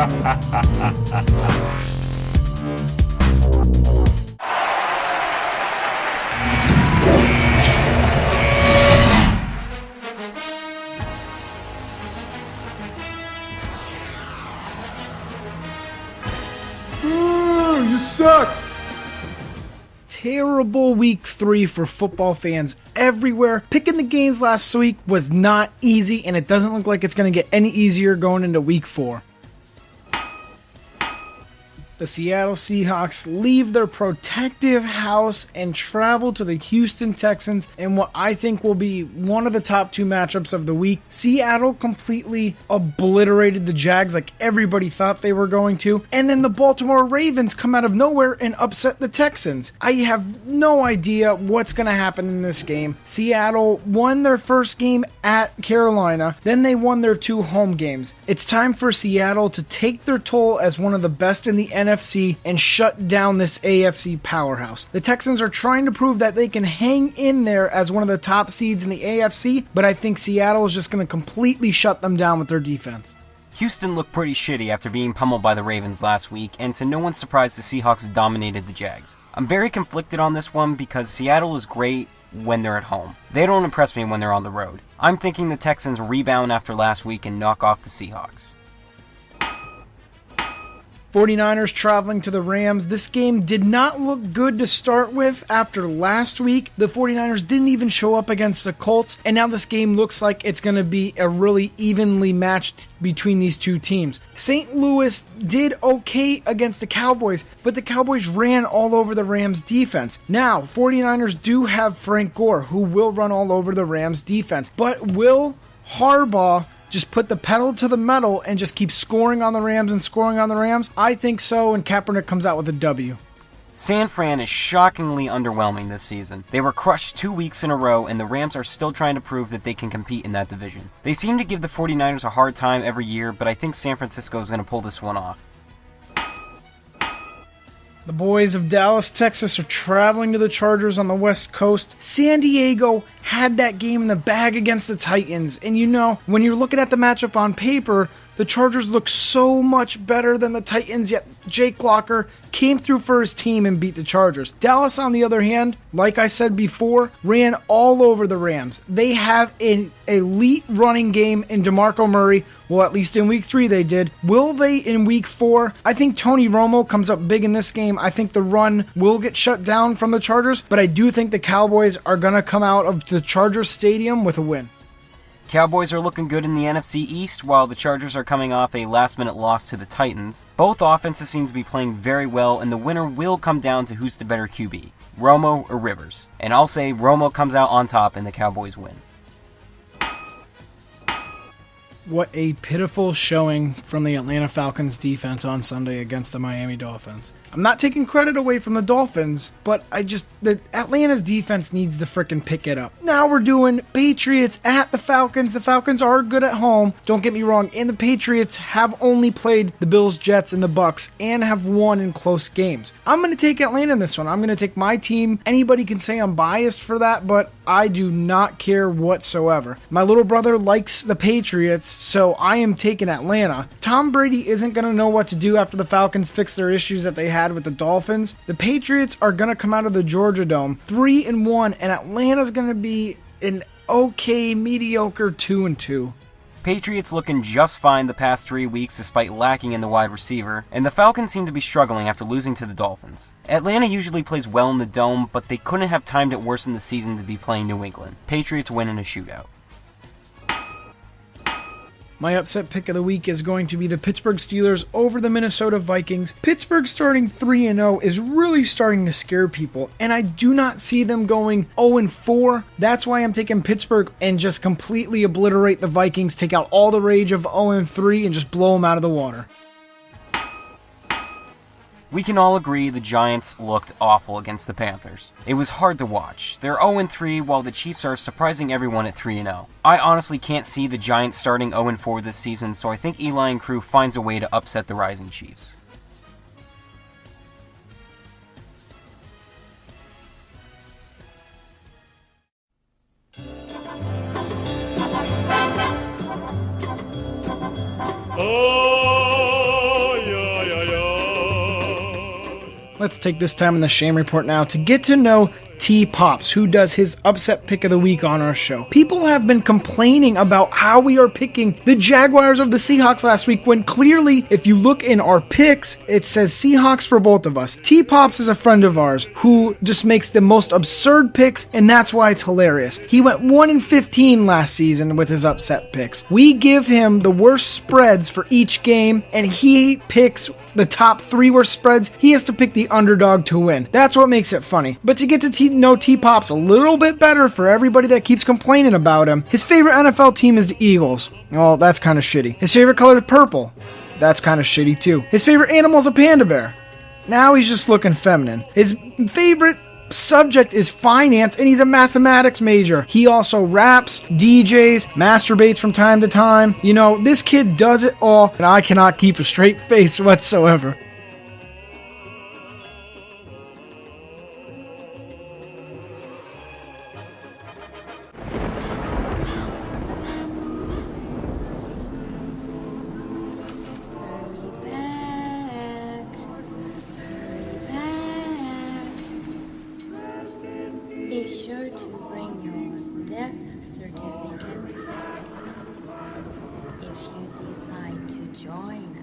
You suck! Terrible week 3 for football fans everywhere. Picking the games last week was not easy, and it doesn't look like it's going to get any easier going into week 4. The Seattle Seahawks leave their protective house and travel to the Houston Texans in what I think will be one of the top 2 matchups of the week. Seattle completely obliterated the Jags like everybody thought they were going to, and then the Baltimore Ravens come out of nowhere and upset the Texans. I have no idea what's going to happen in this game. Seattle won their first game at Carolina, then they won their 2 home games. It's time for Seattle to take their toll as one of the best in the NFC and shut down this AFC powerhouse. The Texans are trying to prove that they can hang in there as one of the top seeds in the AFC, but I think Seattle is just going to completely shut them down with their defense. Houston looked pretty shitty after being pummeled by the Ravens last week, and to no one's surprise, the Seahawks dominated the Jags. I'm very conflicted on this one because Seattle is great when they're at home. They don't impress me when they're on the road. I'm thinking the Texans rebound after last week and knock off the Seahawks. 49ers traveling to the Rams. This game did not look good to start with after last week. The 49ers didn't even show up against the Colts, and now this game looks like it's going to be a really evenly matched between these two teams. St. Louis did okay against the Cowboys, but the Cowboys ran all over the Rams defense. Now, 49ers do have Frank Gore, who will run all over the Rams defense, but will Harbaugh just put the pedal to the metal and just keep scoring on the Rams and scoring on the Rams? I think so, and Kaepernick comes out with a W. San Fran is shockingly underwhelming this season. They were crushed 2 weeks in a row, and the Rams are still trying to prove that they can compete in that division. They seem to give the 49ers a hard time every year, but I think San Francisco is going to pull this one off. The boys of Dallas, Texas are traveling to the Chargers on the West Coast. San Diego had that game in the bag against the Titans. And you know, when you're looking at the matchup on paper, the Chargers look so much better than the Titans, yet Jake Locker came through for his team and beat the Chargers. Dallas, on the other hand, like I said before, ran all over the Rams. They have an elite running game in DeMarco Murray. Well, at least in week 3 they did. Will they in week 4? I think Tony Romo comes up big in this game. I think the run will get shut down from the Chargers, but I do think the Cowboys are going to come out of the Chargers Stadium with a win. Cowboys are looking good in the NFC East, while the Chargers are coming off a last-minute loss to the Titans. Both offenses seem to be playing very well, and the winner will come down to who's the better QB, Romo or Rivers. And I'll say Romo comes out on top and the Cowboys win. What a pitiful showing from the Atlanta Falcons defense on Sunday against the Miami Dolphins. I'm not taking credit away from the Dolphins, but the Atlanta's defense needs to frickin' pick it up. Now we're doing Patriots at the Falcons. The Falcons are good at home, don't get me wrong, and the Patriots have only played the Bills, Jets, and the Bucks and have won in close games. I'm going to take Atlanta in this one. I'm going to take my team. Anybody can say I'm biased for that, but I do not care whatsoever. My little brother likes the Patriots, so I am taking Atlanta. Tom Brady isn't going to know what to do after the Falcons fix their issues that they had with the Dolphins. The Patriots are going to come out of the Georgia Dome 3-1, and Atlanta's going to be an okay, mediocre 2-2. Patriots looking just fine the past 3 weeks despite lacking in the wide receiver, and the Falcons seem to be struggling after losing to the Dolphins. Atlanta usually plays well in the Dome, but they couldn't have timed it worse in the season to be playing New England. Patriots win in a shootout. My upset pick of the week is going to be the Pittsburgh Steelers over the Minnesota Vikings. Pittsburgh starting 3-0 is really starting to scare people, and I do not see them going 0-4. That's why I'm taking Pittsburgh and just completely obliterate the Vikings, take out all the rage of 0-3, and just blow them out of the water. We can all agree the Giants looked awful against the Panthers. It was hard to watch. They're 0-3 while the Chiefs are surprising everyone at 3-0. I honestly can't see the Giants starting 0-4 this season, so I think Eli and crew finds a way to upset the rising Chiefs. Oh! Let's take this time in the Shame Report now to get to know T-Pops, who does his upset pick of the week on our show. People have been complaining about how we are picking the Jaguars of the Seahawks last week, when clearly, if you look in our picks, it says Seahawks for both of us. T-Pops is a friend of ours who just makes the most absurd picks, and that's why it's hilarious. He went 1-15 last season with his upset picks. We give him the worst spreads for each game, and he picks the top 3 worst spreads. He has to pick the underdog to win. That's what makes it funny. But to get to know T-Pops a little bit better for everybody that keeps complaining about him, his favorite NFL team is the Eagles. Well, that's kind of shitty. His favorite color is purple. That's kind of shitty too. His favorite animal is a panda bear. Now he's just looking feminine. His favorite subject is finance, and he's a mathematics major. He also raps, DJs, masturbates from time to time. You know, this kid does it all, and I cannot keep a straight face whatsoever. Be sure to bring your death certificate if you decide to join